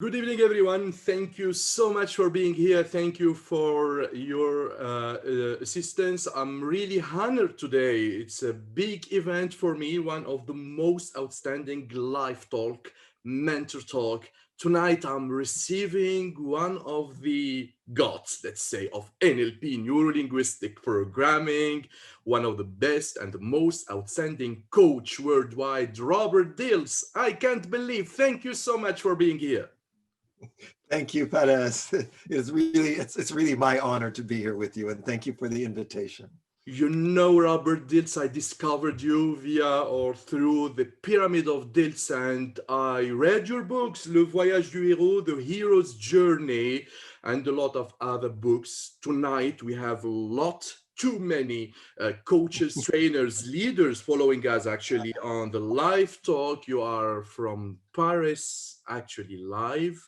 Good evening, everyone. Thank you so much for being here. Thank you for your assistance. I'm really honored today. It's a big event for me, one of the most outstanding live talk, mentor talk. Tonight, I'm receiving one of the gods, let's say, of NLP, Neuro-Linguistic Programming, one of the best and the most outstanding coach worldwide, Robert Dilts. I can't believe. Thank you so much for being here. Thank you, Perez. It's really my honor to be here with you, and thank you for the invitation. You know, Robert Dilts, I discovered you via or through the Pyramid of Dilts, and I read your books, Le Voyage du Héros, The Hero's Journey, and a lot of other books. Tonight, we have a lot, too many coaches, trainers, leaders following us actually on the live talk. You are from Paris, actually live.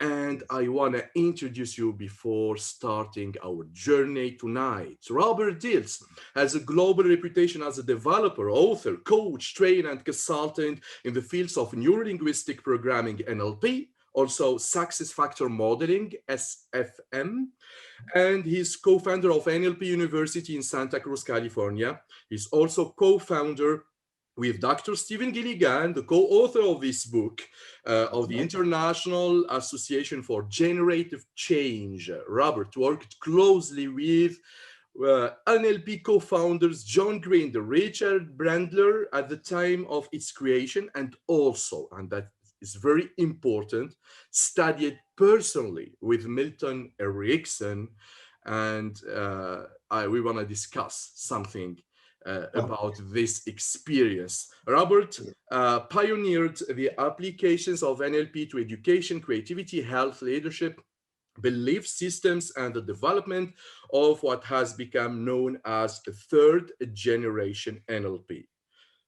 And I want to introduce you before starting our journey tonight. Robert Dilts has a global reputation as a developer, author, coach, trainer, and consultant in the fields of neuro-linguistic programming, NLP, also success factor modeling, SFM, and he's co-founder of NLP University in Santa Cruz, California. He's also co-founder with Dr. Stephen Gilligan, the co-author of this book, of the International Association for Generative Change. Robert worked closely with NLP co-founders John Green, Richard Bandler at the time of its creation, and also, and that is very important, studied personally with Milton Erickson. And we want to discuss something about this experience. Robert pioneered the applications of NLP to education, creativity, health, leadership, belief systems, and the development of what has become known as third generation NLP.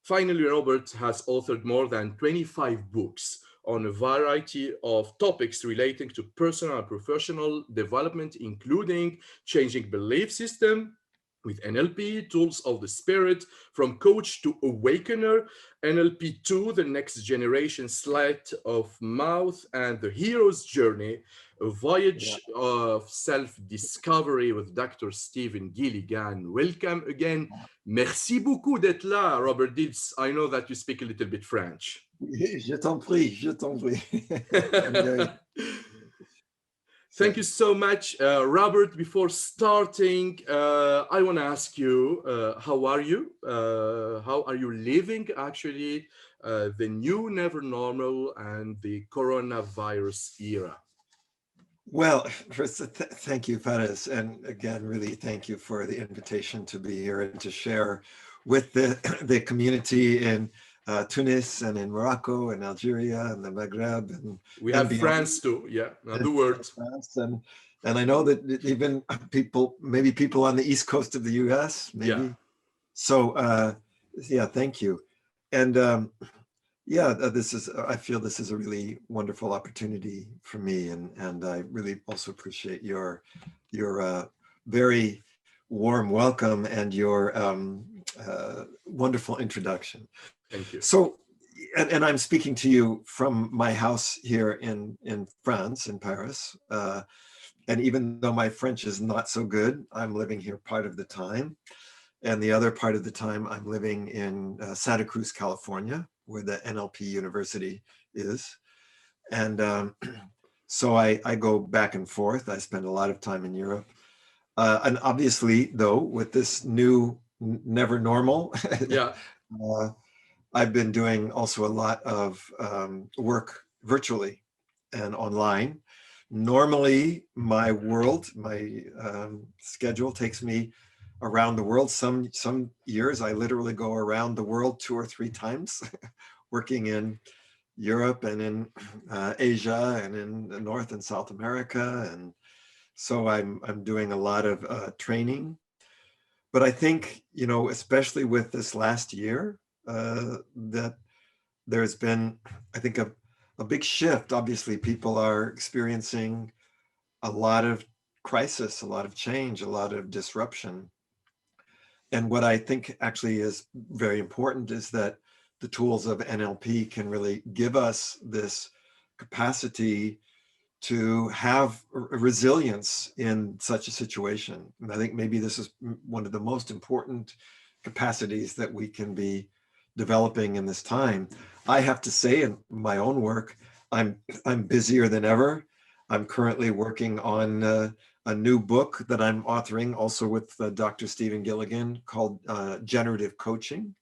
Finally, Robert has authored more than 25 books on a variety of topics relating to personal and professional development, including changing belief system with NLP, Tools of the Spirit, From Coach to Awakener, NLP 2, The Next Generation, Sleight of Mouth, and The Hero's Journey, a voyage of self-discovery with Dr. Stephen Gilligan. Welcome again. Merci beaucoup d'être là, Robert Dilts. I know that you speak a little bit French. Je t'en prie, je t'en prie. Thank you so much, Robert. Before starting, I want to ask you, how are you? How are you living, actually, the new never normal and the coronavirus era? Well, first, thank you, Perez. And again, really thank you for the invitation to be here and to share with the community in Tunis and in Morocco and Algeria and the Maghreb. And we have France too, yeah, the world. France and I know that even maybe people on the East Coast of the US, maybe. Yeah. So, yeah, thank you. And I feel this is a really wonderful opportunity for me. And I really also appreciate your very warm welcome and your wonderful introduction. Thank you. So, and I'm speaking to you from my house here in France, in Paris. And even though my French is not so good, I'm living here part of the time. And the other part of the time, I'm living in Santa Cruz, California, where the NLP University is. And so I go back and forth. I spend a lot of time in Europe. And obviously, though, with this new never normal, I've been doing also a lot of work virtually and online. Normally, my schedule takes me around the world. Some years I literally go around the world 2 or 3 times, working in Europe and in Asia and in North and South America. And so I'm doing a lot of training. But I think, especially with this last year, that there's been, I think, a big shift. Obviously, people are experiencing a lot of crisis, a lot of change, a lot of disruption. And what I think actually is very important is that the tools of NLP can really give us this capacity to have resilience in such a situation. And I think maybe this is one of the most important capacities that we can be developing in this time. I have to say, in my own work, I'm busier than ever. I'm currently working on a new book that I'm authoring, also with Dr. Stephen Gilligan, called Generative Coaching,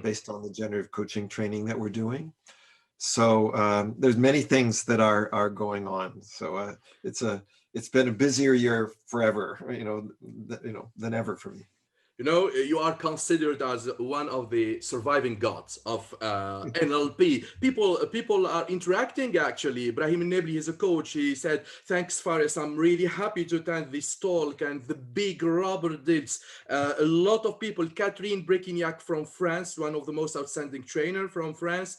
based on the generative coaching training that we're doing. So there's many things that are going on. So it's been a busier year forever, than ever for me. You know, you are considered as one of the surviving gods of NLP. People are interacting, actually. Ibrahim Nebli is a coach. He said, thanks, Faris. I'm really happy to attend this talk. And the big Robert Dilts. A lot of people, Catherine Brequignac from France, one of the most outstanding trainer from France.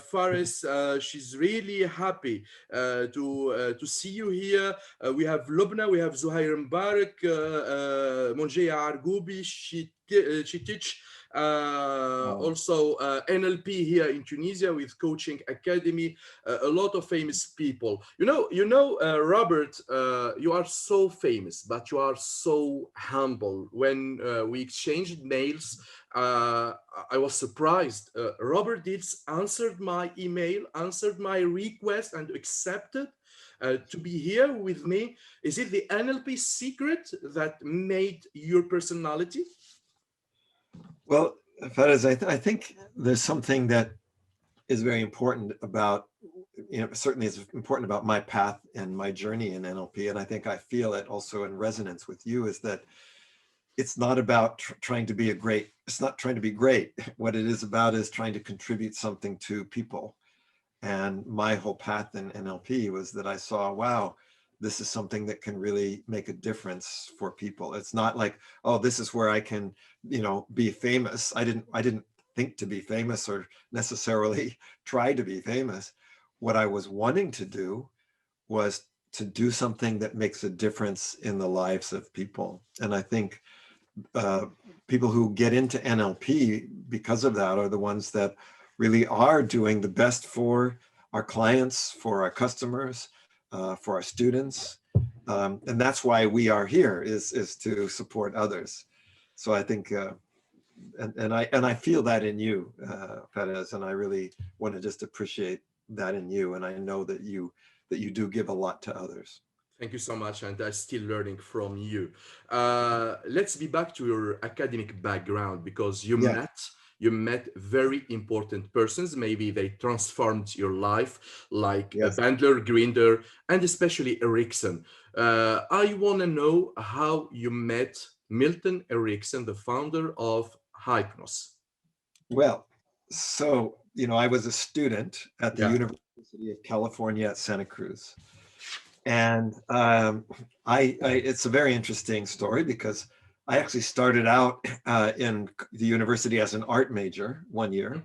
Faris, she's really happy to see you here. We have Lubna, we have Zuhair Mbarak, Monjeya Argubi. She teach also NLP here in Tunisia with Coaching Academy. A lot of famous people. Robert, you are so famous, but you are so humble. When we exchanged mails, I was surprised. Robert Dilts answered my email, answered my request, and accepted to be here with me. Is it the NLP secret that made your personality? Well, Fariz, I think there's something that is very important about, certainly it's important about my path and my journey in NLP. And I think I feel it also in resonance with you, is that it's not about trying to be it's not trying to be great. What it is about is trying to contribute something to people. And my whole path in NLP was that I saw, wow, this is something that can really make a difference for people. It's not like, oh, this is where I can, be famous. I didn't think to be famous or necessarily try to be famous. What I was wanting to do was to do something that makes a difference in the lives of people. And I think people who get into NLP because of that are the ones that really are doing the best for our clients, for our customers, for our students. And that's why we are here, is to support others. So I think, and I feel that in you, Perez, and I really want to just appreciate that in you. And I know that you do give a lot to others. Thank you so much, and I'm still learning from you. Let's be back to your academic background, because you met very important persons. Maybe they transformed your life, like Bandler, Grinder, and especially Erickson. I want to know how you met Milton Erickson, the founder of Hypnosis. Well, so, I was a student at the University of California at Santa Cruz. And it's a very interesting story, because I actually started out in the university as an art major one year,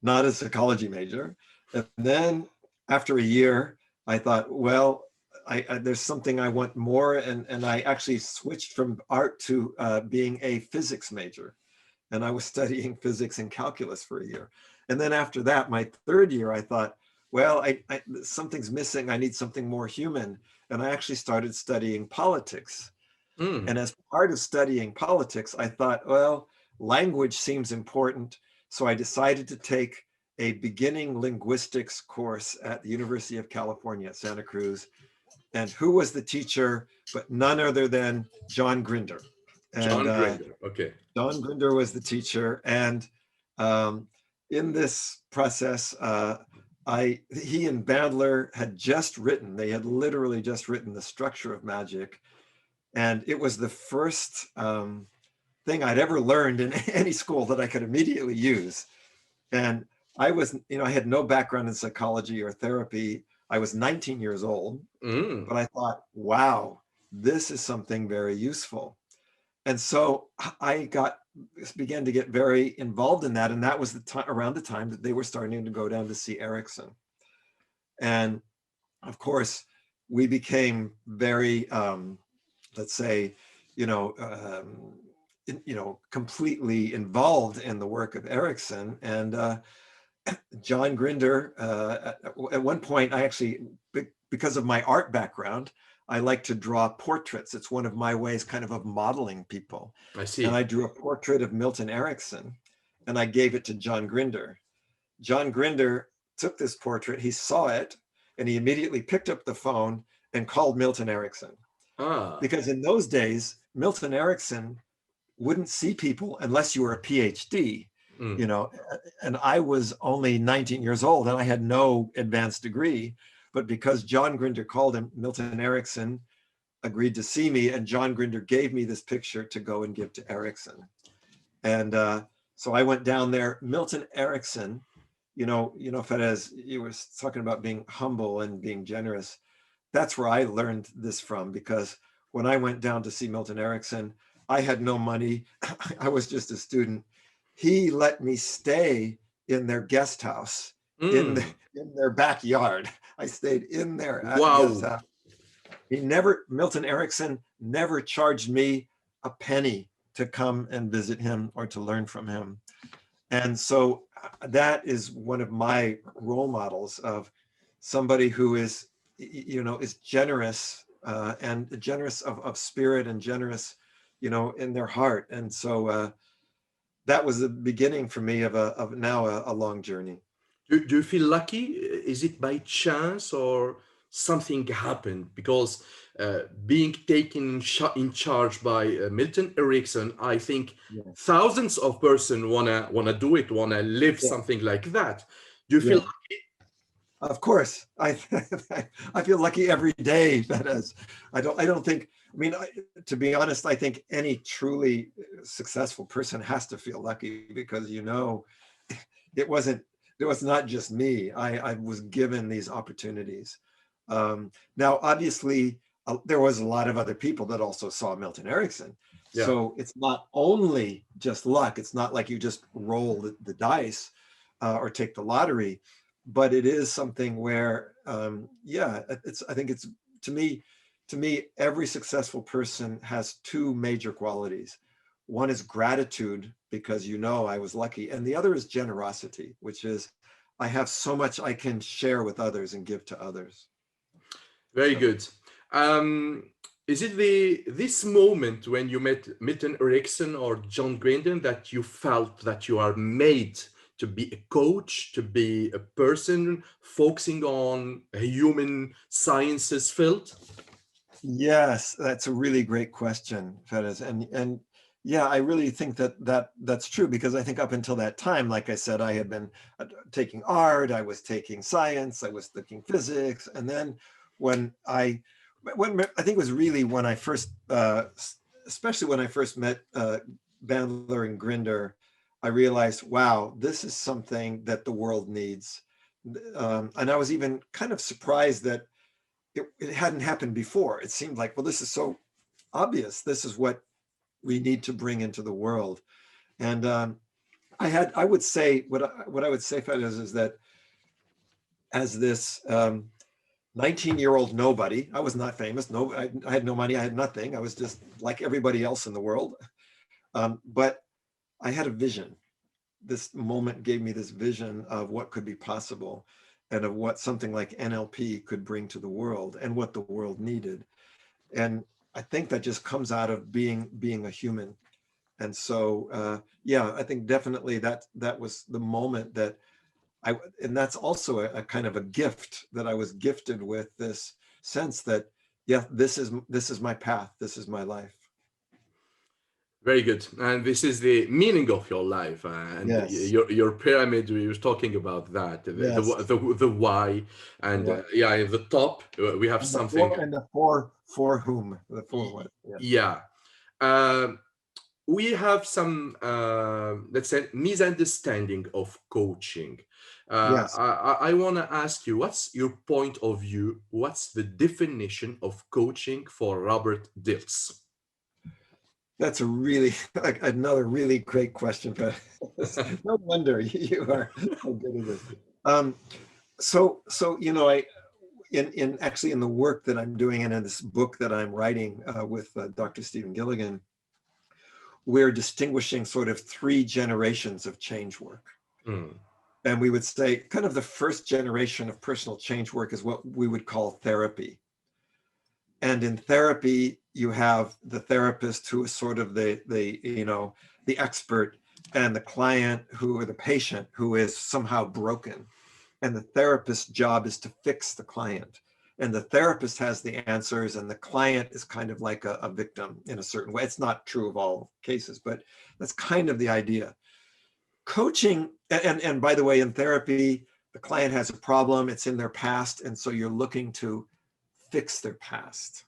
not a psychology major. And then after a year, I thought, well, there's something I want more. And I actually switched from art to being a physics major. And I was studying physics and calculus for a year. And then after that, my third year, I thought, well, something's missing. I need something more human. And I actually started studying politics. And as part of studying politics, I thought, well, language seems important. So I decided to take a beginning linguistics course at the University of California at Santa Cruz. And who was the teacher but none other than John Grinder. And, John Grinder, okay. John Grinder was the teacher. And in this process, he and Bandler had they had literally just written The Structure of Magic. And it was the first thing I'd ever learned in any school that I could immediately use. And I had no background in psychology or therapy. I was 19 years old, but I thought, wow, this is something very useful. And so I began to get very involved in that. And that was around the time that they were starting to go down to see Erickson. And of course, we became very, let's say, completely involved in the work of Erickson. And John Grinder, at one point, I actually, because of my art background, I like to draw portraits. It's one of my ways kind of modeling people. I And see. I drew a portrait of Milton Erickson and I gave it to John Grinder. John Grinder took this portrait, he saw it, and he immediately picked up the phone and called Milton Erickson. Ah, Because in those days, Milton Erickson wouldn't see people unless you were a PhD, mm. you know, and I was only 19 years old and I had no advanced degree, but because John Grinder called him, Milton Erickson agreed to see me, and John Grinder gave me this picture to go and give to Erickson. And so I went down there. Milton Erickson, Fedez, you were talking about being humble and being generous. That's where I learned this from, because when I went down to see Milton Erickson, I had no money. I was just a student. He let me stay in their guest house, in their backyard. I stayed in their guest Wow. house. Milton Erickson never charged me a penny to come and visit him or to learn from him. And so that is one of my role models of somebody who is, is generous and generous of spirit and generous, in their heart. And so that was the beginning for me of now a long journey. Do you feel lucky? Is it by chance or something happened? Because being taken in charge by Milton Erickson, I think Yeah. thousands of person wanna do it, wanna live something like that. Do you feel lucky? Of course, I feel lucky every day. That is, I don't think. I mean, to be honest, I think any truly successful person has to feel lucky, because it was not just me. I was given these opportunities. Now, obviously, there was a lot of other people that also saw Milton Erickson. Yeah. So it's not only just luck. It's not like you just roll the dice or take the lottery, but it is something where, I think it's, to me, every successful person has two major qualities. One is gratitude, because I was lucky. And the other is generosity, which is I have so much I can share with others and give to others. Very good. Is it this moment when you met Milton Erickson or John Grinder that you felt that you are made to be a coach, to be a person focusing on a human sciences field? Yes, that's a really great question, Fedez. And yeah, I really think that's true, because I think up until that time, like I said, I had been taking art, I was taking science, I was taking physics, and then when I think it was really when I first, especially when I first met Bandler and Grinder, I realized, wow, this is something that the world needs. And I was even kind of surprised that it hadn't happened before. It seemed like, well, this is so obvious. This is what we need to bring into the world. And I would say, what I would say, Fed, is that as this 19-year-old nobody, I was not famous. No, I had no money. I had nothing. I was just like everybody else in the world. But I had a vision. This moment gave me this vision of what could be possible, and of what something like NLP could bring to the world, and what the world needed. And I think that just comes out of being a human. And so, I think definitely that was the moment that and that's also a kind of a gift that I was gifted with, this sense that, this is my path. This is my life. Very good. And this is the meaning of your life. And Yes. your pyramid, we were talking about that, the why. And in the top, we have something. And the for whom, the for what. Yeah. We have some, let's say, misunderstanding of coaching. Yes. I want to ask you, what's your point of view? What's the definition of coaching for Robert Dilts? That's another really great question, but no wonder you are so good at this. So actually in the work that I'm doing, and in this book that I'm writing with Dr. Stephen Gilligan, we're distinguishing sort of 3 generations of change work. And we would say kind of the first generation of personal change work is what we would call therapy. And in therapy, you have the therapist who is sort of the expert, and the client or the patient who is somehow broken. And the therapist's job is to fix the client. And the therapist has the answers, and the client is kind of like a victim in a certain way. It's not true of all cases, but that's kind of the idea. Coaching, and by the way, in therapy, the client has a problem, it's in their past, and so you're looking to fix their past.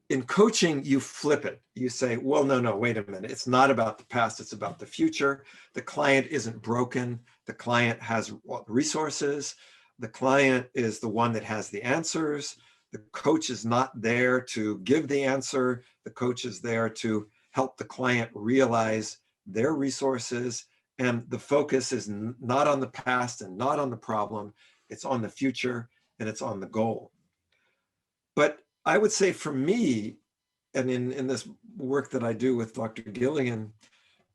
In coaching, you flip it. You say, well, no, wait a minute. It's not about the past, it's about the future. The client isn't broken. The client has resources. The client is the one that has the answers. The coach is not there to give the answer. The coach is there to help the client realize their resources. And the focus is not on the past and not on the problem. It's on the future, and it's on the goal. But I would say for me, and in this work that I do with Dr. Gilligan,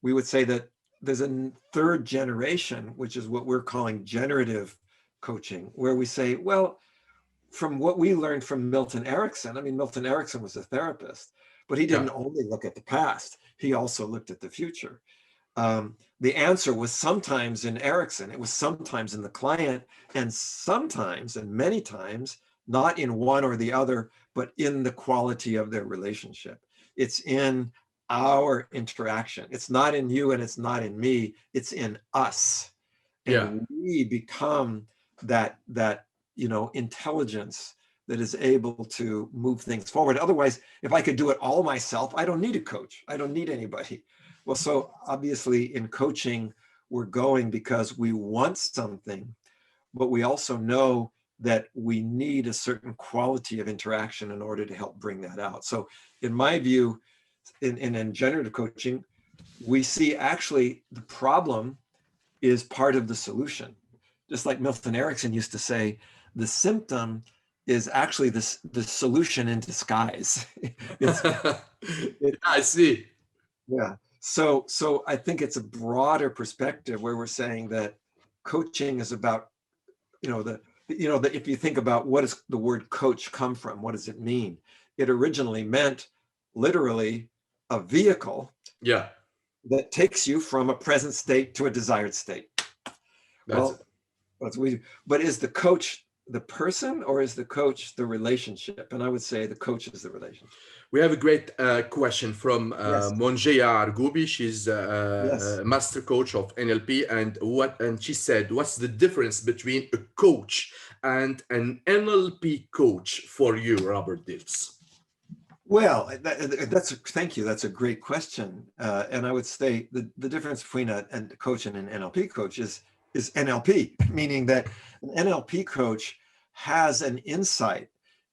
we would say that there's a third generation, which is what we're calling generative coaching, where we say, well, from what we learned from Milton Erickson, I mean, Milton Erickson was a therapist, but he didn't only look at the past, he also looked at the future. The answer was sometimes in Erickson, it was sometimes in the client, and sometimes, and many times, not in one or the other, but in the quality of their relationship. It's in our interaction. It's not in you and it's not in me, it's in us. And we become that intelligence that is able to move things forward. Otherwise, if I could do it all myself, I don't need a coach. I don't need anybody. Well, so obviously in coaching, we're going because we want something, but we also know that we need a certain quality of interaction in order to help bring that out. So in my view, in generative coaching, we see actually the problem is part of the solution. Just like Milton Erickson used to say, the symptom is actually the solution in disguise. I see. Yeah. So I think it's a broader perspective where we're saying that coaching is about, if you think about what does the word coach come from, what does it mean? It originally meant literally a vehicle that takes you from a present state to a desired state. But is the coach the person, or is the coach the relationship? And I would say the coach is the relationship. We have a great question from Monjeya Argubi. She's a master coach of NLP, and she said, what's the difference between a coach and an NLP coach for you, Robert Dilts? Well, thank you. That's a great question. And I would say the difference between a coach and an NLP coach is NLP, meaning that an NLP coach has an insight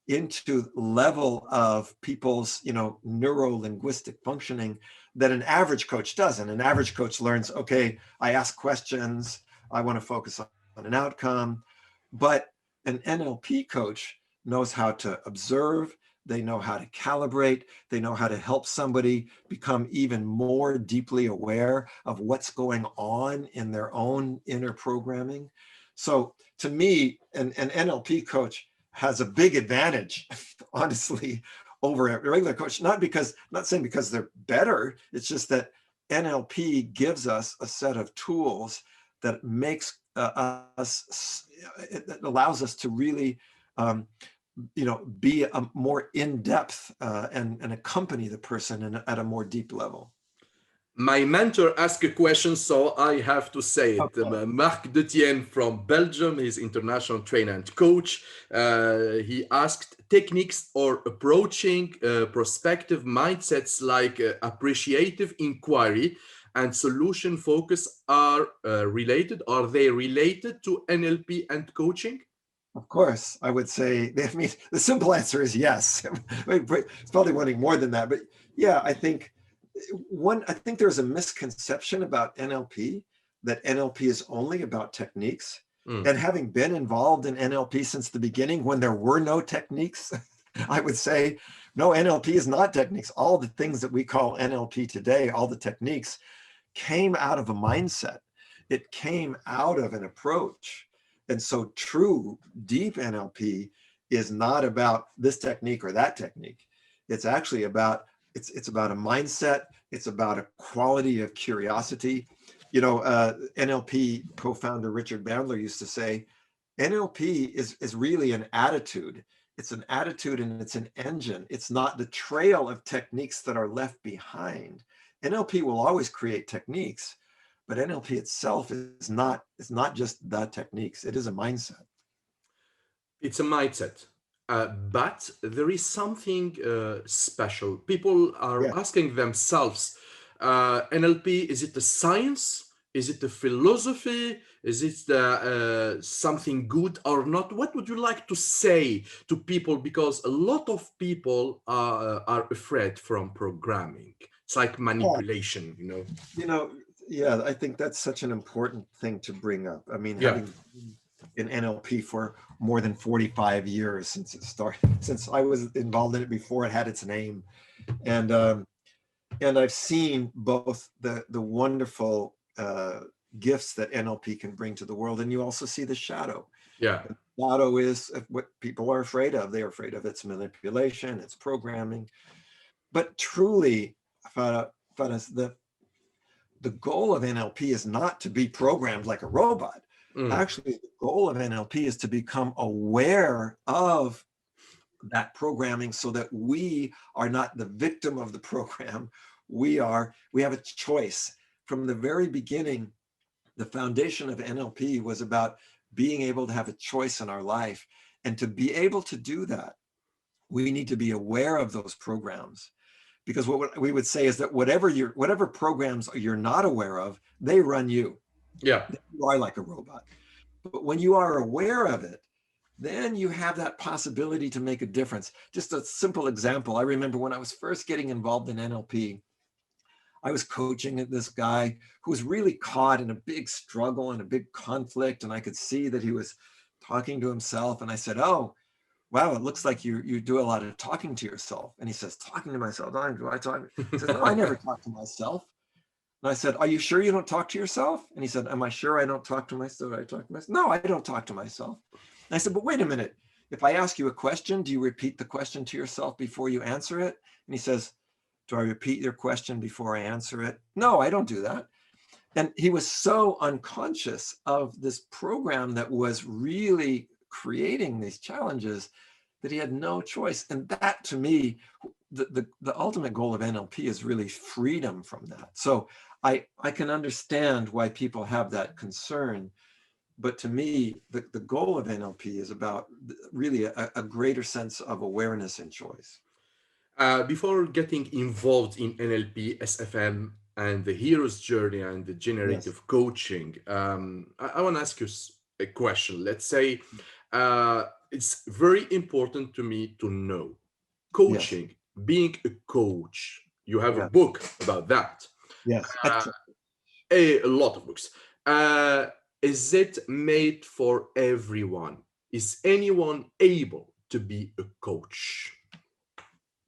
into level of people's, neuro-linguistic functioning that an average coach doesn't. An average coach learns, okay, I ask questions, I want to focus on an outcome. But an NLP coach knows how to observe, they know how to calibrate, they know how to help somebody become even more deeply aware of what's going on in their own inner programming. So to me, an NLP coach has a big advantage, honestly, over a regular coach, not saying because they're better, it's just that NLP gives us a set of tools that makes it allows us to really be a more in-depth and accompany the person at a more deep level. My mentor asked a question, so I have to say it. Okay. Marc Detienne from Belgium, he's international trainer and coach. He asked, techniques or approaching prospective mindsets like appreciative inquiry and solution focus are related? Are they related to NLP and coaching? Of course, I would say, the simple answer is yes. It's probably wanting more than that, but yeah, I think there's a misconception about NLP, that NLP is only about techniques. And having been involved in NLP since the beginning, when there were no techniques, I would say, no, NLP is not techniques. All the things that we call NLP today, all the techniques, came out of a mindset. It came out of an approach. And so true, deep NLP is not about this technique or that technique. It's actually about, it's about a mindset. It's about a quality of curiosity. You know, NLP co-founder Richard Bandler used to say, NLP is really an attitude. It's an attitude and it's an engine. It's not the trail of techniques that are left behind. NLP will always create techniques, but NLP itself is not, it's not just the techniques. It is a mindset. It's a mindset. But there is something special. People are Yeah. asking themselves, NLP, is it a science? Is it a philosophy? Is it something good or not? What would you like to say to people? Because a lot of people are afraid from programming. It's like manipulation, you know? You know, yeah, I think that's such an important thing to bring up. I mean, Yeah. having in NLP for more than 45 years since it started, since I was involved in it before it had its name. And I've seen both the wonderful gifts that NLP can bring to the world, and you also see the shadow. Yeah. The shadow is what people are afraid of. They're afraid of its manipulation, its programming. But truly, the goal of NLP is not to be programmed like a robot. Actually, the goal of NLP is to become aware of that programming so that we are not the victim of the program. We have a choice. From the very beginning, the foundation of NLP was about being able to have a choice in our life. And to be able to do that, we need to be aware of those programs. Because what we would say is that whatever programs you're not aware of, they run you. Yeah. You are like a robot. But when you are aware of it, then you have that possibility to make a difference. Just a simple example. I remember when I was first getting involved in NLP, I was coaching this guy who was really caught in a big struggle and a big conflict. And I could see that he was talking to himself. And I said, oh, wow, it looks like you do a lot of talking to yourself. And he says, talking to myself? Do I talk? He says, no, I never talk to myself. And I said, are you sure you don't talk to yourself? And he said, am I sure I don't talk to myself? I talk to myself? No, I don't talk to myself. And I said, but wait a minute. If I ask you a question, do you repeat the question to yourself before you answer it? And he says, do I repeat your question before I answer it? No, I don't do that. And he was so unconscious of this program that was really creating these challenges that he had no choice. And that, to me, the ultimate goal of NLP is really freedom from that. So I can understand why people have that concern. But to me, the goal of NLP is about really a greater sense of awareness and choice. Before getting involved in NLP, SFM, and the hero's journey and the generative coaching, I want to ask you a question. Let's say it's very important to me to know coaching, being a coach. You have a book about that. Yes. A lot of books. Is it made for everyone? Is anyone able to be a coach?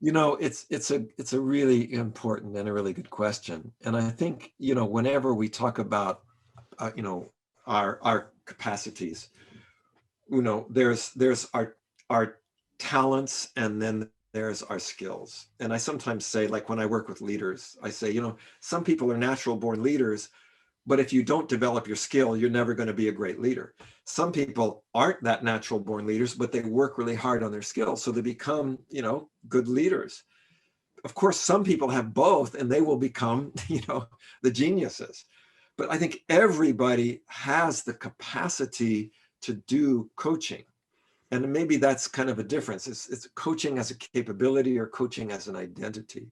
You know, it's a really important and a really good question. And I think, you know, whenever we talk about, you know, our capacities, you know, there's our talents, and then there's our skills. And I sometimes say, like when I work with leaders, I say, you know, some people are natural born leaders, but if you don't develop your skill, you're never going to be a great leader. Some people aren't that natural born leaders, but they work really hard on their skills. So they become, you know, good leaders. Of course, some people have both and they will become, you know, the geniuses. But I think everybody has the capacity to do coaching. And maybe that's kind of a difference. It's coaching as a capability or coaching as an identity.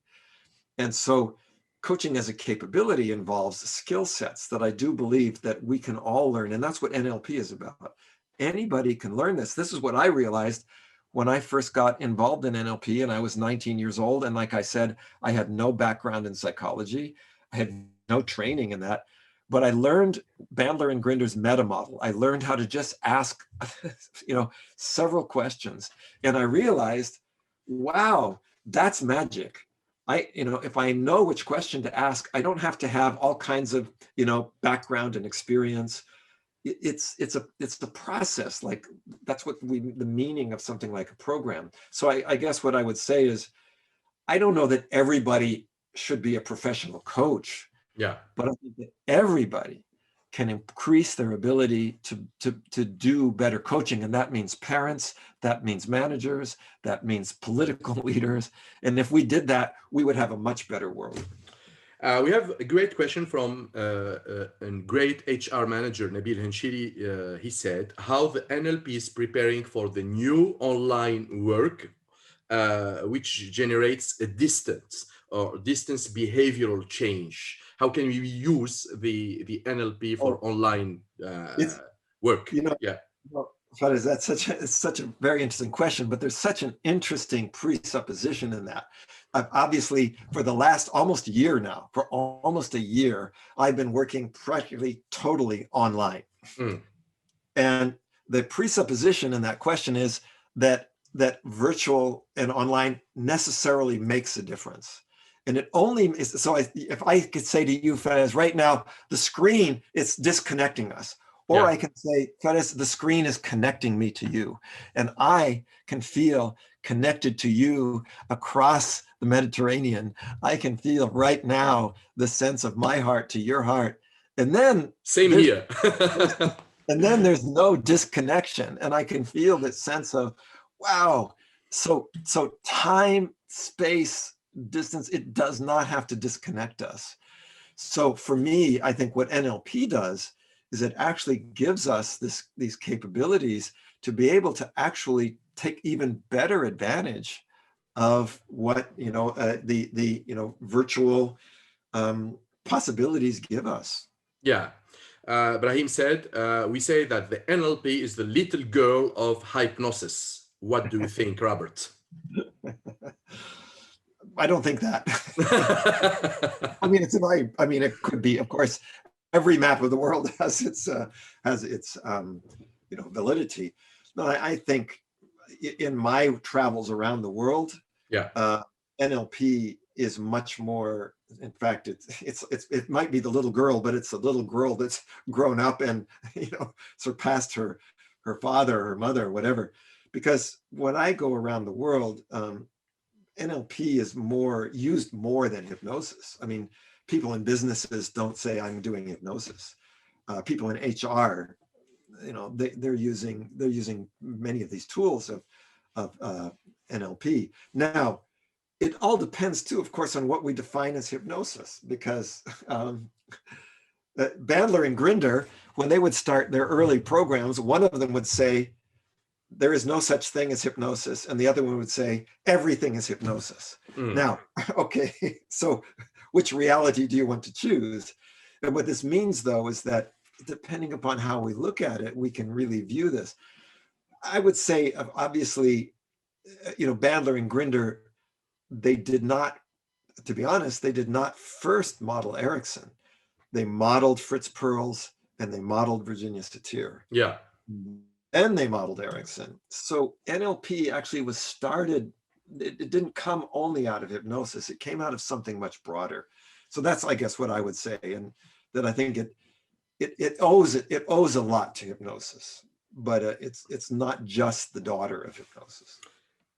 And so coaching as a capability involves skill sets that I do believe that we can all learn. And that's what NLP is about. Anybody can learn this. This is what I realized when I first got involved in NLP, and I was 19 years old. And like I said, I had no background in psychology. I had no training in that. But I learned Bandler and Grinder's meta model. I learned how to just ask, you know, several questions. And I realized, wow, that's magic. if I know which question to ask, I don't have to have all kinds of, background and experience. It's a process. Like that's what the meaning of something like a program. So I guess what I would say is, I don't know that everybody should be a professional coach. Yeah. But I think that everybody can increase their ability to do better coaching. And that means parents, that means managers, that means political leaders. And if we did that, we would have a much better world. We have a great question from a great HR manager, Nabil Henshiri. He said, how the NLP is preparing for the new online work, which generates a distance behavioral change. How can we use the NLP for online work? Faris, that's such a very interesting question, but there's such an interesting presupposition in that. Obviously, for the last almost a year, I've been working practically totally online. And the presupposition in that question is that virtual and online necessarily makes a difference. And it only is, so if I could say to you, Faris, right now, the screen, it's disconnecting us. Or I can say, Faris, the screen is connecting me to you. And I can feel connected to you across the Mediterranean. I can feel right now the sense of my heart to your heart. And then same here. And then there's no disconnection. And I can feel that sense of, wow. So time, space, distance, it does not have to disconnect us. So for me, I think what NLP does is it actually gives us these capabilities to be able to actually take even better advantage of what the virtual possibilities give us. Yeah. Brahim said, we say that the NLP is the little girl of hypnosis. What do you think, Robert? I don't think that. It could be, of course. Every map of the world has its validity. No, I think in my travels around the world, NLP is much more. In fact, it might be the little girl, but it's a little girl that's grown up and surpassed her father, her mother, whatever. Because when I go around the world, NLP is used more than hypnosis. I mean, people in businesses don't say I'm doing hypnosis. People in HR, they're using many of these tools of NLP. Now, it all depends too, of course, on what we define as hypnosis, because Bandler and Grinder, when they would start their early programs, one of them would say, there is no such thing as hypnosis. And the other one would say, everything is hypnosis. Now, okay, so which reality do you want to choose? And what this means, though, is that depending upon how we look at it, we can really view this. I would say, obviously, Bandler and Grinder, they did not, to be honest, they did not first model Erickson. They modeled Fritz Perls and they modeled Virginia Satir. Yeah. And they modeled Erickson. So NLP actually was started, it didn't come only out of hypnosis, it came out of something much broader. So that's, I guess, what I would say, and that I think it owes a lot to hypnosis, but it's not just the daughter of hypnosis.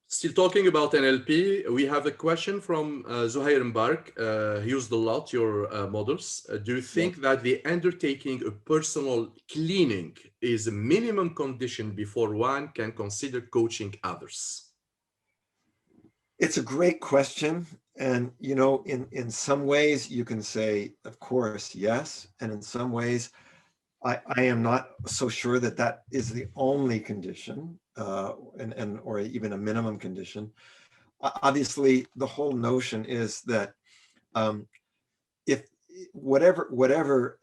Still talking about NLP, we have a question from Zuhair Mbark. He used a lot your models. Do you think that the undertaking a personal cleaning is a minimum condition before one can consider coaching others? It's a great question. And, in some ways you can say, of course, yes. And in some ways, I am not so sure that is the only condition, or even a minimum condition. Obviously, the whole notion is that if whatever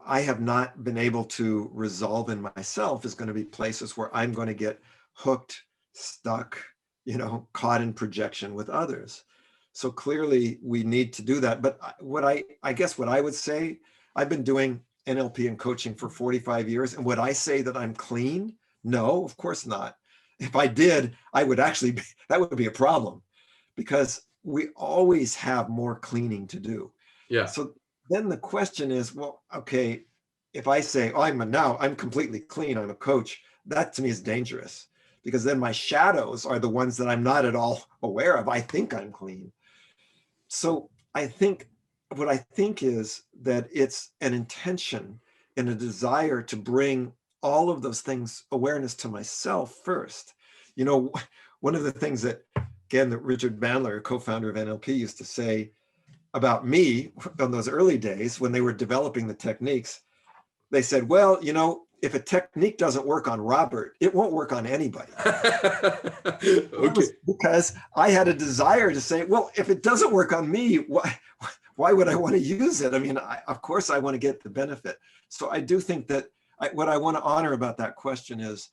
I have not been able to resolve in myself is going to be places where I'm going to get hooked, stuck, caught in projection with others. So clearly we need to do that. But I guess what I would say, I've been doing NLP and coaching for 45 years. And would I say that I'm clean? No, of course not. If I did, that would be a problem, because we always have more cleaning to do. Yeah. So then the question is, well, okay, if I say, oh, I'm completely clean, I'm a coach, that to me is dangerous, because then my shadows are the ones that I'm not at all aware of. I think I'm clean. So what I think is that it's an intention and a desire to bring all of those things, awareness to myself first. You know, one of the things that, again, that Richard Bandler, co-founder of NLP, used to say about me on those early days when they were developing the techniques, they said, well, you know, if a technique doesn't work on Robert, it won't work on anybody. Okay. Because I had a desire to say, well, if it doesn't work on me, why would I want to use it? I mean, of course, I want to get the benefit. So I do think that what I want to honor about that question is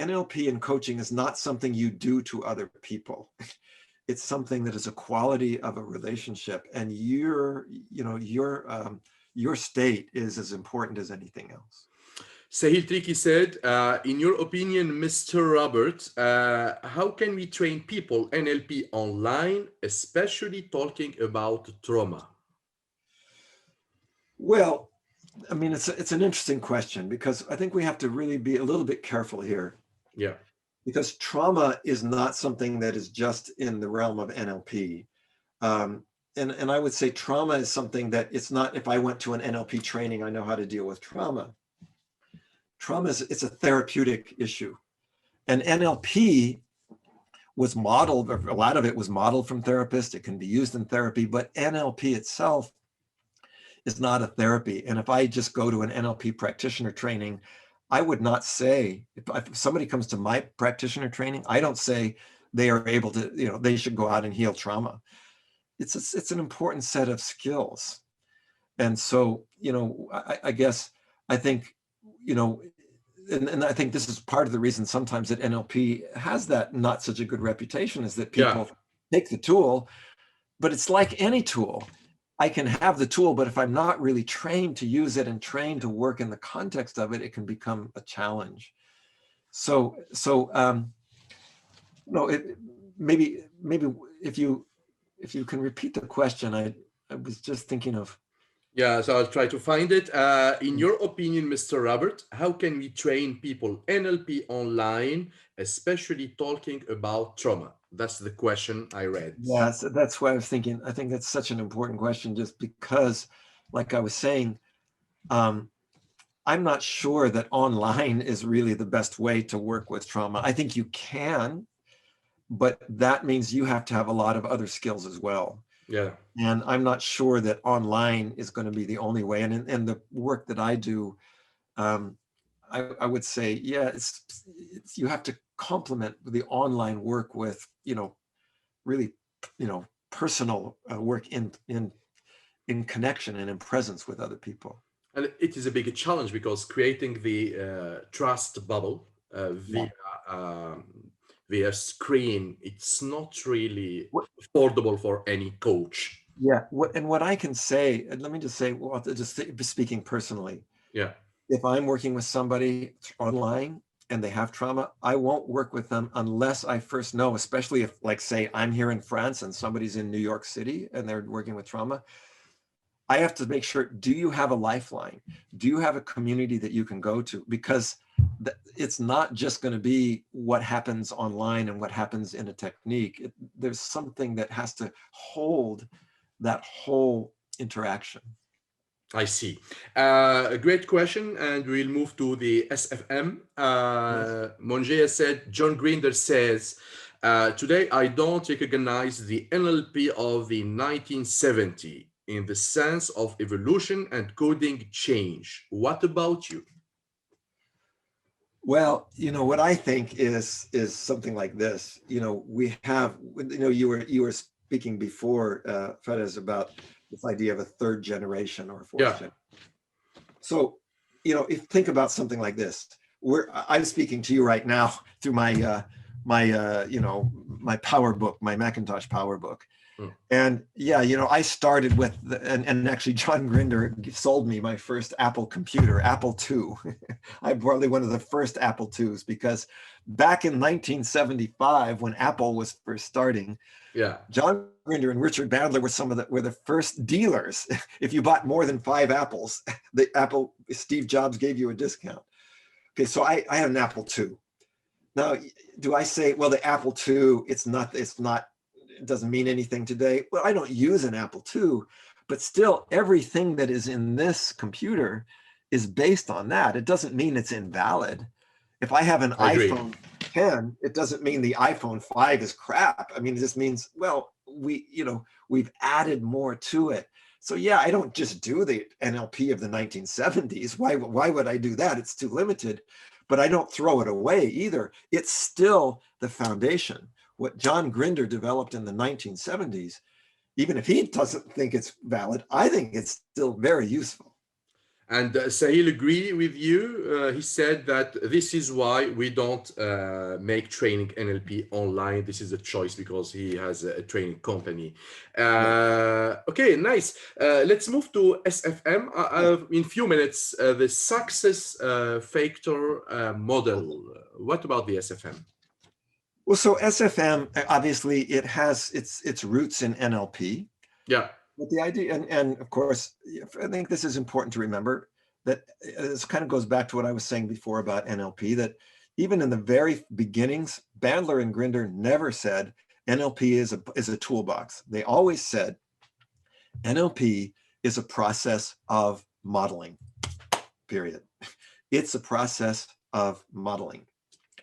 NLP and coaching is not something you do to other people. It's something that is a quality of a relationship, and your state is as important as anything else. Sahil Triki said, in your opinion, Mr. Robert, how can we train people NLP online, especially talking about trauma? Well, I mean, it's an interesting question, because I think we have to really be a little bit careful here. Yeah. Because trauma is not something that is just in the realm of NLP. And I would say trauma is something that it's not, if I went to an NLP training, I know how to deal with trauma. Trauma it's a therapeutic issue. And NLP was modeled, a lot of it was modeled from therapists. It can be used in therapy, but NLP itself is not a therapy. And if I just go to an NLP practitioner training, I would not say, if somebody comes to my practitioner training, I don't say they are able to, you know, they should go out and heal trauma. It's an important set of skills. And so, you know, I guess, I think, you know, and I think this is part of the reason sometimes that NLP has that not such a good reputation, is that people take the tool, but it's like any tool. I can have the tool, but if I'm not really trained to use it and trained to work in the context of it, it can become a challenge. So maybe if you can repeat the question, I was just thinking of. Yeah, so I'll try to find it. In your opinion, Mr. Robert, how can we train people NLP online, especially talking about trauma? That's the question I read. Yeah, so that's why I was thinking. I think that's such an important question, just because, like I was saying, I'm not sure that online is really the best way to work with trauma. I think you can, but that means you have to have a lot of other skills as well. Yeah. And I'm not sure that online is going to be the only way. And in the work that I do, I would say, yeah, it's you have to complement the online work with, you know, really, you know, personal work in connection and in presence with other people. And it is a big challenge, because creating the trust bubble via screen, it's not really affordable for any coach. Yeah, what I can say, and let me just say, well, just speaking personally, yeah, if I'm working with somebody online and they have trauma, I won't work with them unless I first know, especially if, like, say, I'm here in France and somebody's in New York City and they're working with trauma. I have to make sure, do you have a lifeline? Do you have a community that you can go to? Because it's not just going to be what happens online and what happens in a technique. There's something that has to hold that whole interaction. I see. A great question, and we'll move to the SFM. Monge said, John Grinder says, today I don't recognize the NLP of the 1970s in the sense of evolution and coding change. What about you? Well, you know, what I think is something like this. You know, we have, you know, you were speaking before, Fedez, about this idea of a third generation or a fourth generation. So, you know, if think about something like this, I'm speaking to you right now through my my PowerBook, my Macintosh PowerBook. Mm. And yeah, you know, I started with, and actually John Grinder sold me my first Apple computer, Apple II. I'm probably one of the first Apple IIs, because back in 1975, when Apple was first starting, Yeah. John Grinder and Richard Bandler were the first dealers. If you bought more than 5 apples, Steve Jobs gave you a discount. Okay, so I had an Apple II. Now, do I say, well, the Apple II, it doesn't mean anything today? Well, I don't use an Apple II, but still everything that is in this computer is based on that. It doesn't mean it's invalid. If I have an I agree. iPhone 10, it doesn't mean the iPhone 5 is crap. I mean, it just means, well, we've added more to it. So yeah, I don't just do the NLP of the 1970s. Why would I do that? It's too limited. But I don't throw it away either. It's still the foundation. What John Grinder developed in the 1970s, even if he doesn't think it's valid, I think it's still very useful. And Sahil agree with you. He said that this is why we don't make training NLP online. This is a choice because he has a training company. Okay, nice. Let's move to SFM. In a few minutes, the success factor model. What about the SFM? Well, so SFM, obviously, it has its roots in NLP. Yeah. But the idea, and of course, I think this is important to remember, that this kind of goes back to what I was saying before about NLP, that even in the very beginnings, Bandler and Grinder never said NLP is a toolbox. They always said NLP is a process of modeling, period. It's a process of modeling.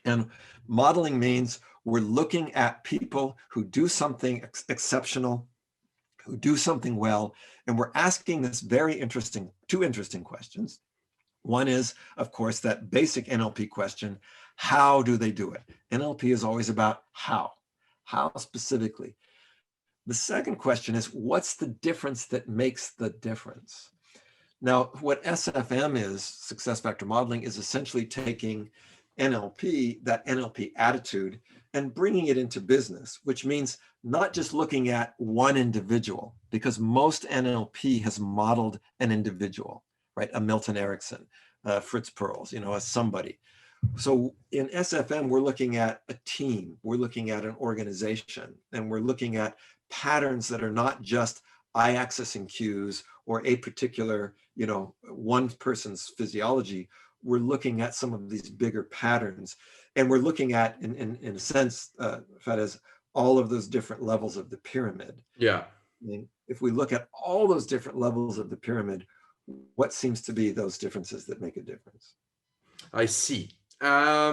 And modeling means we're looking at people who do something exceptional, who do something well, and we're asking this two interesting questions. One is, of course, that basic NLP question, how do they do it? NLP is always about how specifically. The second question is, what's the difference that makes the difference? Now, what SFM is, success factor modeling, is essentially taking NLP, that NLP attitude, and bringing it into business, which means not just looking at one individual, because most NLP has modeled an individual, right? A Milton Erickson, Fritz Perls, a somebody. So in SFM, we're looking at a team, we're looking at an organization, and we're looking at patterns that are not just eye-accessing cues or a particular, one person's physiology. We're looking at some of these bigger patterns, and we're looking at, in a sense, Fadez, all of those different levels of the pyramid. Yeah. I mean, if we look at all those different levels of the pyramid, what seems to be those differences that make a difference? I see. I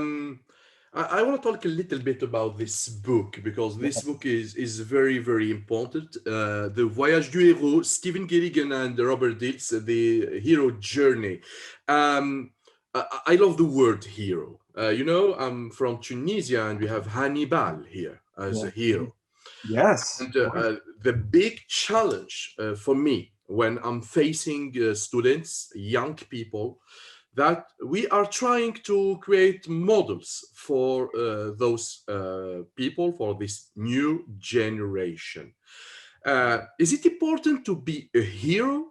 want to talk a little bit about this book, because this book is very, very important. The Voyage du Héros, Stephen Gilligan and Robert Dilts, the hero journey. I love the word hero. I'm from Tunisia, and we have Hannibal here as a hero. Yes. And the big challenge for me when I'm facing students, young people, that we are trying to create models for those people, for this new generation. Is it important to be a hero?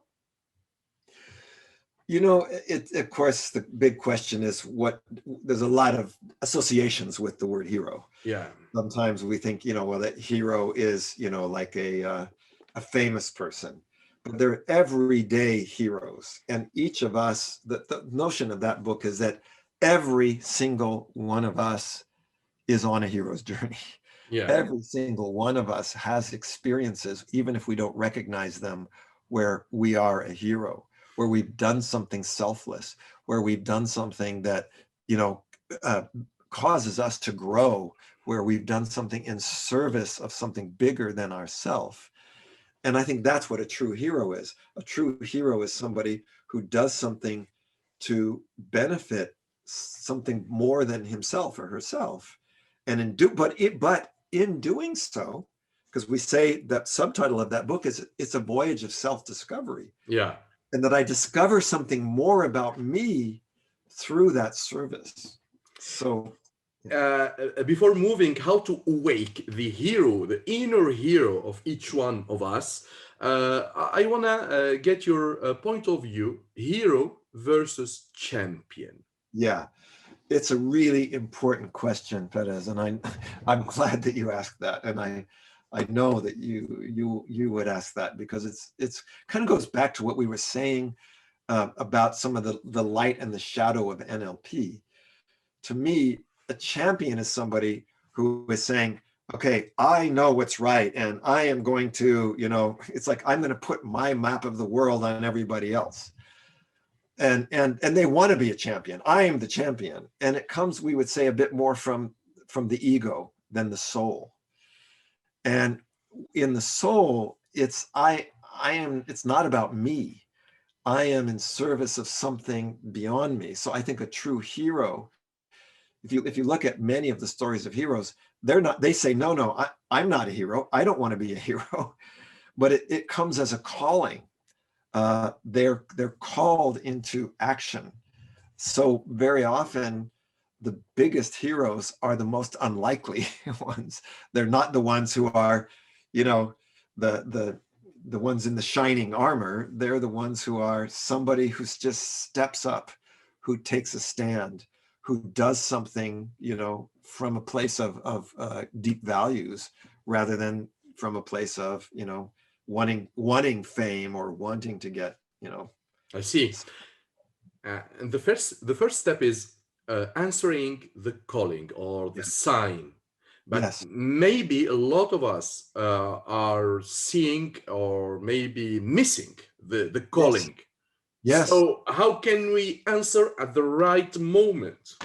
Of course, the big question is there's a lot of associations with the word hero. Yeah. Sometimes we think, well, that hero is, like a famous person. But they're everyday heroes. And each of us, the notion of that book is that every single one of us is on a hero's journey. Yeah. Every single one of us has experiences, even if we don't recognize them, where we are a hero, where we've done something selfless, where we've done something that, causes us to grow, where we've done something in service of something bigger than ourselves. And I think that's what a true hero is. A true hero is somebody who does something to benefit something more than himself or herself. And but in doing so, because we say that subtitle of that book is it's a voyage of self-discovery. Yeah. And that I discover something more about me through that service. So before moving, how to awake the hero, the inner hero of each one of us, I want to get your point of view, hero versus champion. Yeah, it's a really important question, Perez, and I'm glad that you asked that, and I know that you would ask that because it's kind of goes back to what we were saying about some of the light and the shadow of NLP. To me, a champion is somebody who is saying, okay, I know what's right, and I am going to, it's like I'm going to put my map of the world on everybody else. And they want to be a champion. I am the champion. And it comes, we would say, a bit more from the ego than the soul. And in the soul, it's not about me. I am in service of something beyond me. So I think a true hero, if you look at many of the stories of heroes, they say, no, I'm not a hero. I don't want to be a hero. But it comes as a calling. They're called into action. So very often, the biggest heroes are the most unlikely ones. They're not the ones who are, the ones in the shining armor. They're the ones who are somebody who just steps up, who takes a stand, who does something, from a place of deep values rather than from a place of, wanting fame or wanting to get, I see. And the first step is answering the calling or the sign. But yes, maybe a lot of us are seeing or maybe missing the calling. yes. So how can we answer at the right moment?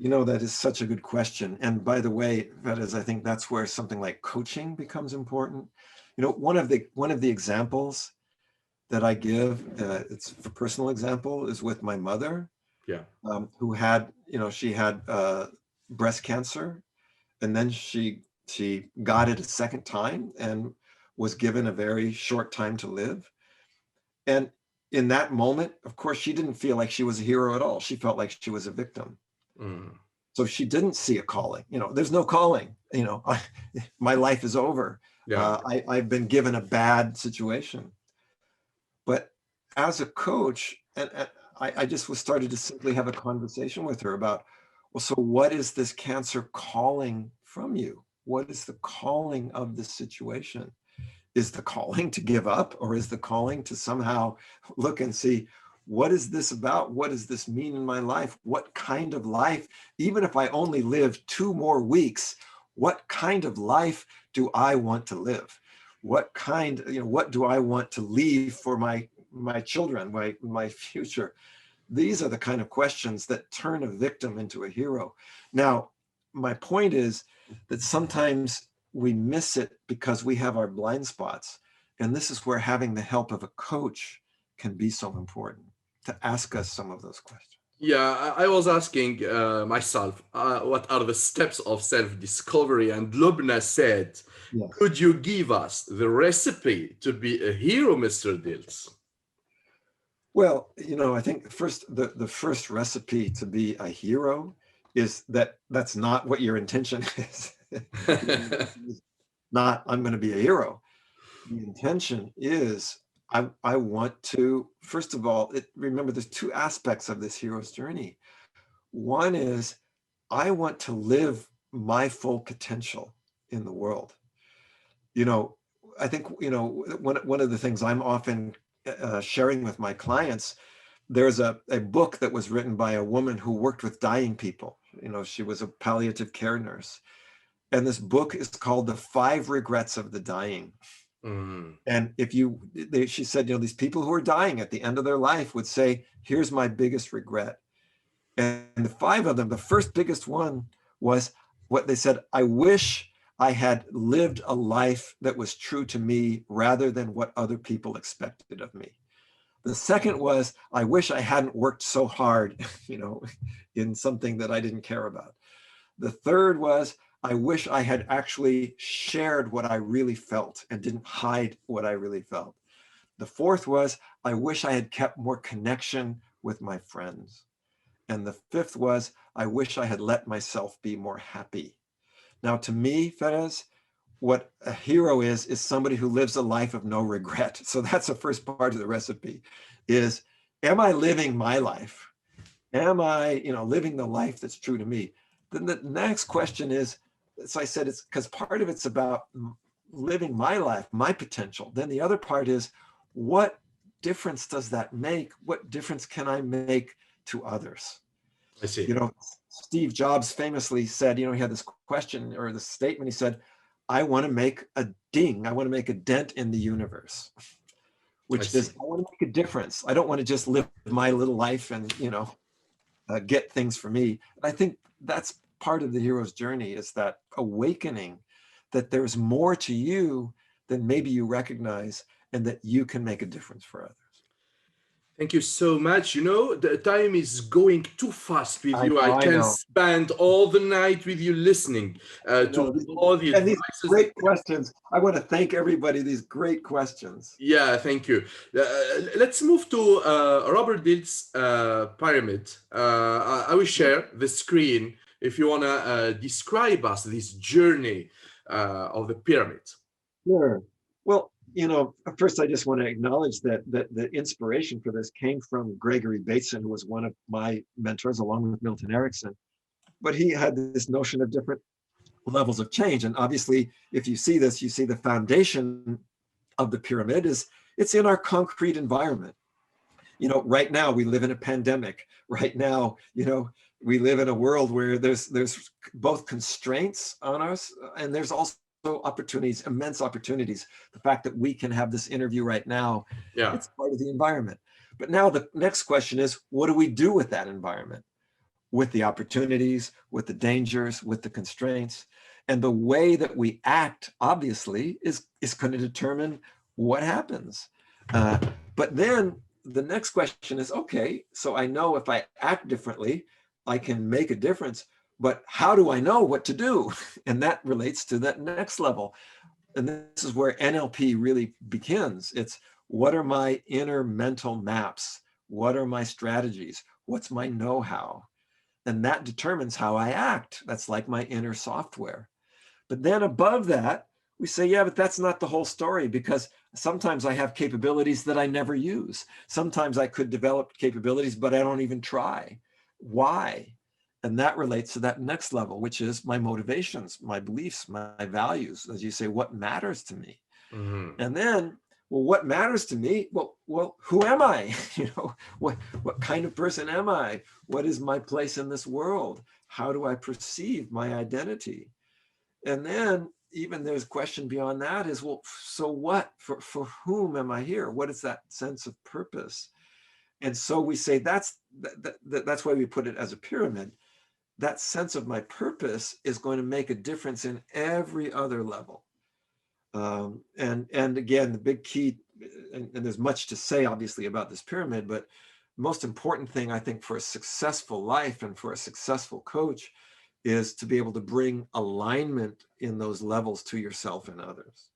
That is such a good question. And by the way, I think that's where something like coaching becomes important. One of the examples that I give, it's a personal example, is with my mother, who had, she had breast cancer, and then she got it a second time and was given a very short time to live. And in that moment, of course, she didn't feel like she was a hero at all. She felt like she was a victim. So she didn't see a calling. There's no calling. My life is over. I've been given a bad situation. But as a coach, and I just started to simply have a conversation with her about, well, so what is this cancer calling from you? What is the calling of this situation? Is the calling to give up, or is the calling to somehow look and see, what is this about? What does this mean in my life? What kind of life, even if I only live 2 more weeks, what kind of life do I want to live? What do I want to leave for my children, my future? These are the kind of questions that turn a victim into a hero. Now, my point is that sometimes we miss it because we have our blind spots. And this is where having the help of a coach can be so important, to ask us some of those questions. Yeah, I was asking myself, what are the steps of self-discovery? And Lubna said, Yes. could you give us the recipe to be a hero, Mr. Dilts? Well, I think the first recipe to be a hero is that's not what your intention is. Not, I'm going to be a hero. The intention is, I want to, first of all, remember there's 2 aspects of this hero's journey. One is, I want to live my full potential in the world. I think, one of the things I'm often sharing with my clients, there's a book that was written by a woman who worked with dying people. She was a palliative care nurse. And this book is called The 5 Regrets of the Dying. And she said, these people who are dying at the end of their life would say, here's my biggest regret. And the 5 of them, the first biggest one was what they said, I wish I had lived a life that was true to me rather than what other people expected of me. The second was, I wish I hadn't worked so hard, in something that I didn't care about. The third was, I wish I had actually shared what I really felt and didn't hide what I really felt. The fourth was, I wish I had kept more connection with my friends. And the fifth was, I wish I had let myself be more happy. Now, to me, Ferez, what a hero is somebody who lives a life of no regret. So that's the first part of the recipe is, am I living my life? Am I, living the life that's true to me? Then the next question is, as I said, it's because part of it's about living my life, my potential. Then the other part is, what difference does that make? What difference can I make to others? I see. Steve Jobs famously said, he had this question or this statement. He said, I want to make a ding. I want to make a dent in the universe, which is, I want to make a difference. I don't want to just live my little life and, get things for me. And I think that's part of the hero's journey, is that awakening that there's more to you than maybe you recognize, and that you can make a difference for others. Thank you so much. The time is going too fast with you. I can spend all the night with you listening to all the advices. These great questions. I want to thank everybody. These great questions. Yeah, thank you. Let's move to Robert Dilts' pyramid. I will share the screen if you want to describe us this journey of the pyramid. Sure. Well, first I just want to acknowledge that the inspiration for this came from Gregory Bateson, who was one of my mentors, along with Milton Erickson. But he had this notion of different levels of change. And obviously, if you see this, you see the foundation of the pyramid it's in our concrete environment. Right now we live in a pandemic. Right now, we live in a world where there's both constraints on us, and there's also opportunities, immense opportunities. The fact that we can have this interview right now, it's part of the environment. But now the next question is, what do we do with that environment? With the opportunities, with the dangers, with the constraints. And the way that we act, obviously, is going to determine what happens. But then the next question is, okay, so I know if I act differently, I can make a difference. But how do I know what to do? And that relates to that next level. And this is where NLP really begins. It's, what are my inner mental maps? What are my strategies? What's my know-how? And that determines how I act. That's like my inner software. But then above that, we say, yeah, but that's not the whole story, because sometimes I have capabilities that I never use. Sometimes I could develop capabilities, but I don't even try. Why? And that relates to that next level, which is my motivations, my beliefs, my values. As you say, what matters to me? Mm-hmm. And then, well, what matters to me? Well, who am I? What kind of person am I? What is my place in this world? How do I perceive my identity? And then even there's a question beyond that is, well, so what? For whom am I here? What is that sense of purpose? And so we say that's why we put it as a pyramid. That sense of my purpose is going to make a difference in every other level. And again, the big key, and there's much to say obviously about this pyramid, but most important thing I think for a successful life and for a successful coach is to be able to bring alignment in those levels to yourself and others.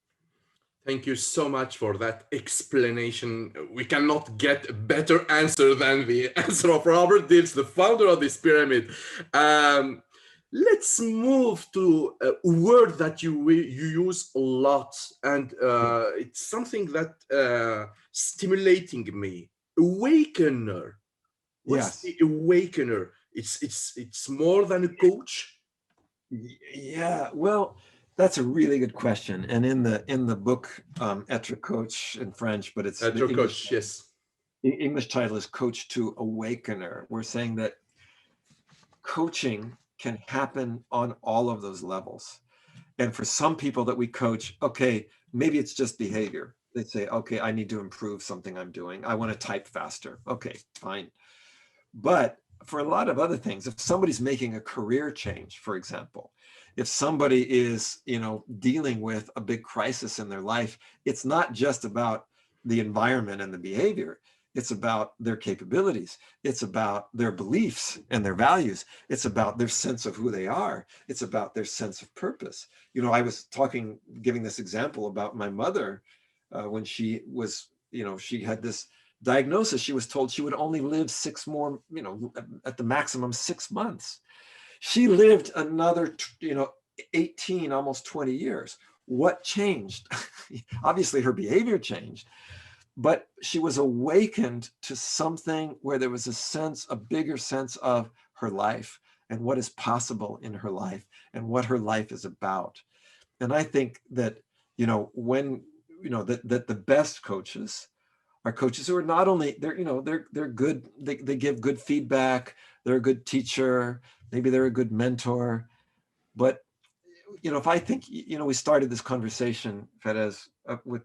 Thank you so much for that explanation. We cannot get a better answer than the answer of Robert Dilts, the founder of this pyramid. Let's move to a word that you use a lot, and it's something that stimulating me. Awakener. What's the awakener? It's more than a coach. Yeah, well, that's a really good question. And in the book, Être Coach in French, but it's Être Coach, yes. The English title is Coach to Awakener. We're saying that coaching can happen on all of those levels. And for some people that we coach, okay, maybe it's just behavior. They say, okay, I need to improve something I'm doing. I want to type faster. Okay, fine. But for a lot of other things, if somebody's making a career change, for example, if somebody is, dealing with a big crisis in their life, it's not just about the environment and the behavior. It's about their capabilities. It's about their beliefs and their values. It's about their sense of who they are. It's about their sense of purpose. I was giving this example about my mother when she was, she had this diagnosis, she was told she would only live 6 more, at the maximum 6 months. She lived another, 18, almost 20 years. What changed? Obviously her behavior changed, but she was awakened to something where there was a bigger sense of her life and what is possible in her life and what her life is about. And I think that, that the best coaches are coaches who are not only, they're good, they give good feedback, they're a good teacher, maybe they're a good mentor. But, if I think, we started this conversation, Fedez, with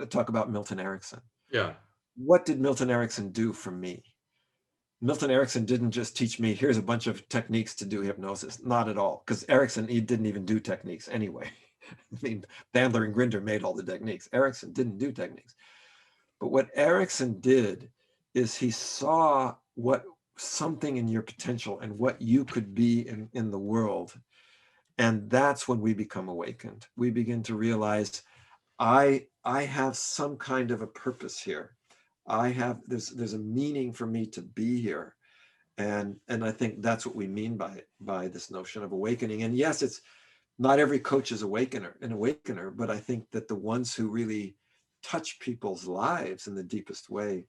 talk about Milton Erickson. Yeah. What did Milton Erickson do for me? Milton Erickson didn't just teach me, here's a bunch of techniques to do hypnosis. Not at all, because Erickson, he didn't even do techniques anyway. I mean, Bandler and Grinder made all the techniques. Erickson didn't do techniques. But what Erickson did is he saw something in your potential and what you could be in the world. And that's when we become awakened. We begin to realize, I have some kind of a purpose here. There's a meaning for me to be here. And I think that's what we mean by this notion of awakening. And yes, it's not every coach is an awakener, but I think that the ones who really touch people's lives in the deepest way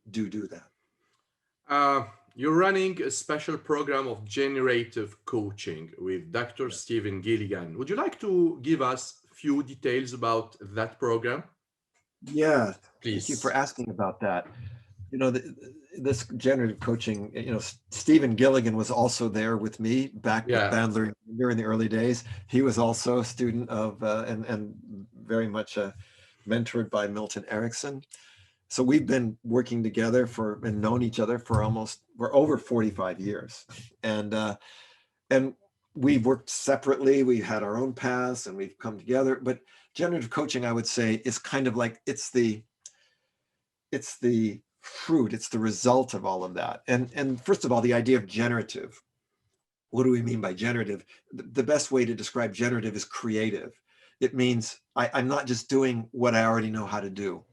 do that. You're running a special program of generative coaching with Dr. Stephen Gilligan. Would you like to give us a few details about that program? Yeah, please. Thank you for asking about that. This generative coaching, Stephen Gilligan was also there with me back with Bandler during the early days. He was also a student of, and very much mentored by Milton Erickson. So we've been working together and known each other for over 45 years. And we've worked separately. We had our own paths and we've come together. But generative coaching, I would say, is kind of like, it's the fruit, it's the result of all of that. And first of all, the idea of generative. What do we mean by generative? The best way to describe generative is creative. It means I'm not just doing what I already know how to do.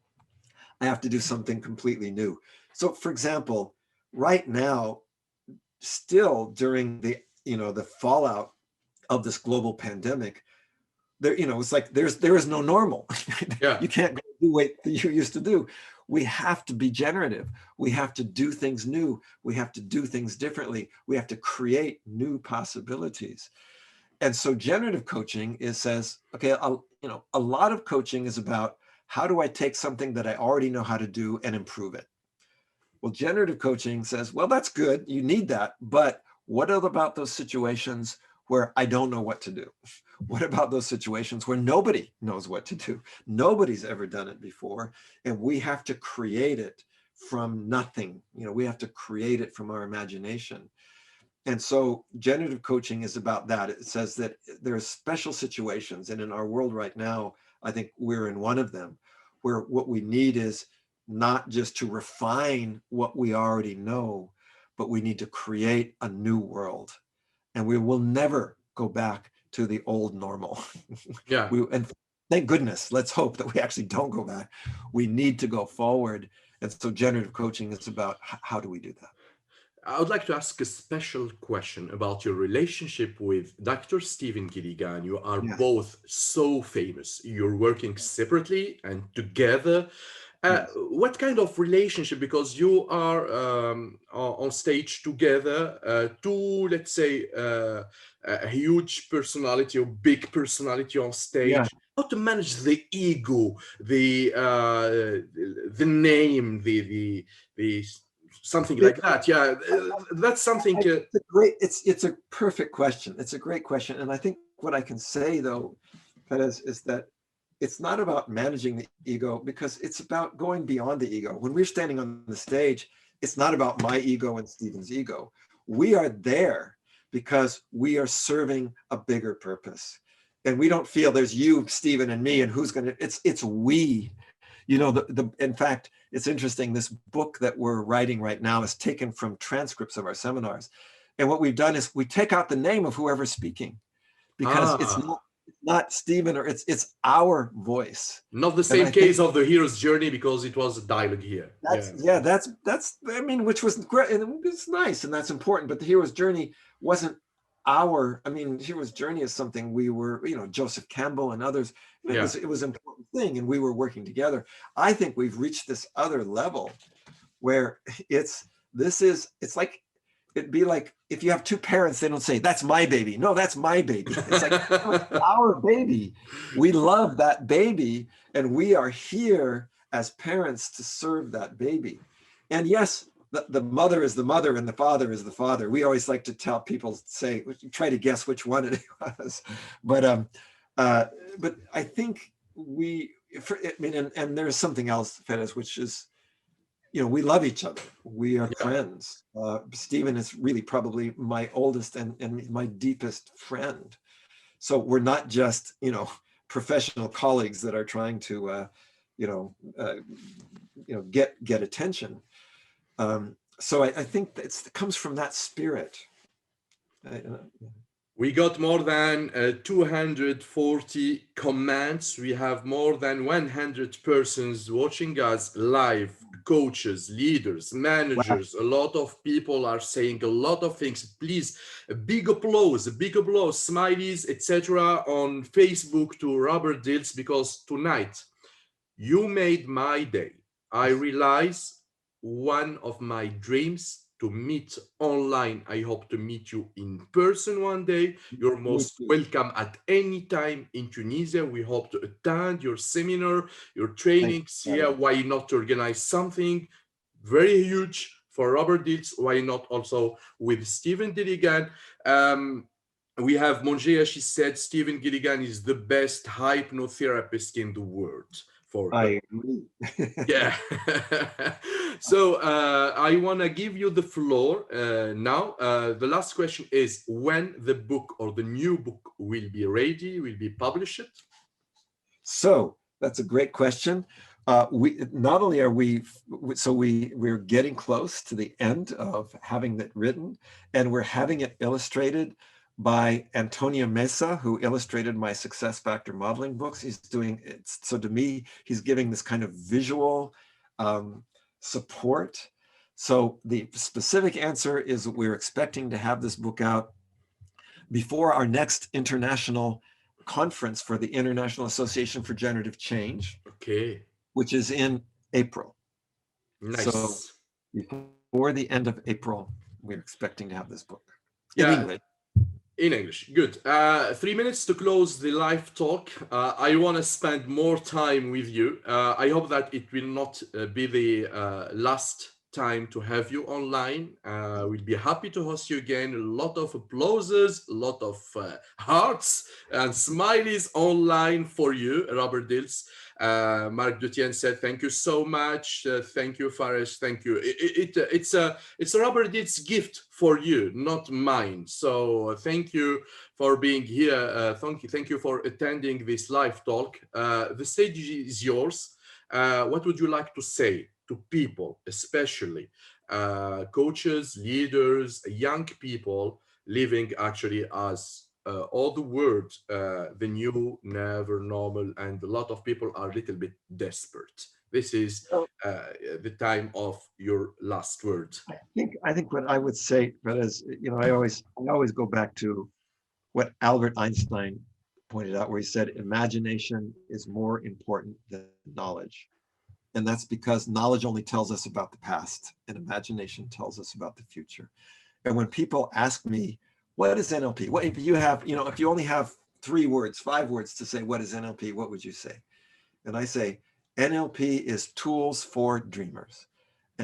I have to do something completely new. So for example, right now, still during the fallout of this global pandemic, it's like there is no normal. Yeah. You can't do what you used to do. We have to be generative. We have to do things new. We have to do things differently. We have to create new possibilities. And so generative coaching says, okay, a lot of coaching is about, how do I take something that I already know how to do and improve it? Well, generative coaching says, well, that's good. You need that. But what about those situations where I don't know what to do? What about those situations where nobody knows what to do? Nobody's ever done it before. And we have to create it from nothing. We have to create it from our imagination. And so generative coaching is about that. It says that there are special situations. And in our world right now, I think we're in one of them, where what we need is not just to refine what we already know, but we need to create a new world. And we will never go back to the old normal. Yeah. And thank goodness, let's hope that we actually don't go back. We need to go forward. And so generative coaching is about how do we do that? I would like to ask a special question about your relationship with Dr. Stephen Gilligan. You are both so famous. You're working separately and together. What kind of relationship? Because you are on stage together, two, let's say, a huge personality or big personality on stage. Yeah. How to manage the ego, the name, the something like that. Yeah, that's something. It's a perfect question. It's a great question, and I think what I can say though, is that it's not about managing the ego, because it's about going beyond the ego. When we're standing on the stage, it's not about my ego and Stephen's ego. We are there because we are serving a bigger purpose, and we don't feel there's you, Stephen, and me, and who's going to. It's we. In fact, it's interesting, this book that we're writing right now is taken from transcripts of our seminars. And what we've done is we take out the name of whoever's speaking, because it's not Stephen, or it's our voice. Not the And same case of the hero's journey, because it was a dialogue here. That's I mean, which was great, and it's nice, and that's important. But the hero's journey wasn't our. I mean, hero's journey is something we were, Joseph Campbell and others. It was an important thing, and we were working together. I think we've reached this other level where it's like, it'd be like if you have two parents, they don't say, that's my baby. No, that's my baby. It's like, no, it's our baby. We love that baby, and we are here as parents to serve that baby. And yes, the mother is the mother and the father is the father. We always like to tell people, try to guess which one it was. But I think and there's something else, Fedez, which is, we love each other. We are friends. Stephen is really probably my oldest and my deepest friend. So we're not just, professional colleagues that are trying to, get attention. So I think it comes from that spirit. We got more than 240 comments. We have more than 100 persons watching us live, coaches, leaders, managers. Wow. A lot of people are saying a lot of things. Please, a big applause, smileys, etc. on Facebook to Robert Dilts, because tonight you made my day. I realize one of my dreams to meet online. I hope to meet you in person one day. You're most welcome at any time in Tunisia. We hope to attend your seminar, your trainings here. Why not organize something very huge for Robert Dilts? Why not also with Stephen Gilligan? We have Monjea, she said, Stephen Gilligan is the best hypnotherapist in the world. I agree. Yeah. So I want to give you the floor now. The last question is when the book or the new book will be ready, will be published? So that's a great question. We're getting close to the end of having it written, and we're having it illustrated by Antonio Mesa, who illustrated my Success Factor modeling books. He's doing it. So to me, he's giving this kind of visual support. So the specific answer is we're expecting to have this book out before our next international conference for the International Association for Generative Change, which is in April. Nice. So before the end of April, we're expecting to have this book in English. In English, good. 3 minutes to close the live talk. I want to spend more time with you. I hope that it will not be the last time to have you online. We'll be happy to host you again. A lot of applauses, a lot of hearts and smileys online for you, Robert Dilts. Marc Detienne said, thank you so much. Thank you, Fares. Thank you. It's a Robert Dilts gift for you, not mine. So thank you for being here. Thank you for attending this live talk. The stage is yours. What would you like to say to people, especially coaches, leaders, young people living actually as all the words, the new, never, normal, and a lot of people are a little bit desperate. This is the time of your last word. I think what I would say, but as I always go back to what Albert Einstein pointed out, where he said, imagination is more important than knowledge. And that's because knowledge only tells us about the past, and imagination tells us about the future. And when people ask me, what is NLP? What if you have, if you only have 3 words, 5 words to say, what is NLP? What would you say? And I say, NLP is tools for dreamers.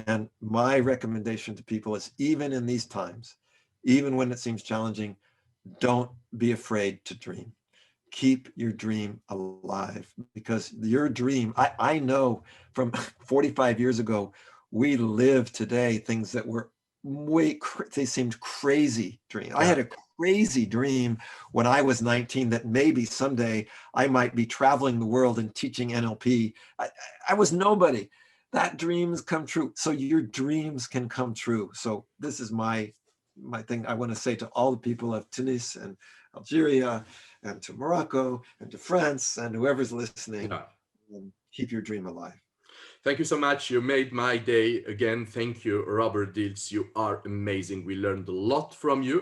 And my recommendation to people is, even in these times, even when it seems challenging, don't be afraid to dream. Keep your dream alive, because your dream, I know from 45 years ago, we live today things that were they seemed crazy dream. I had a crazy dream when I was 19 that maybe someday I might be traveling the world and teaching NLP. I was nobody. That dreams come true. So your dreams can come true. So this is my my thing I want to say to all the people of Tunis and Algeria and to Morocco and to France and whoever's listening, Yeah. Keep your dream alive. Thank you so much. You made my day again. Thank you, Robert Dilts. You are amazing. We learned a lot from you.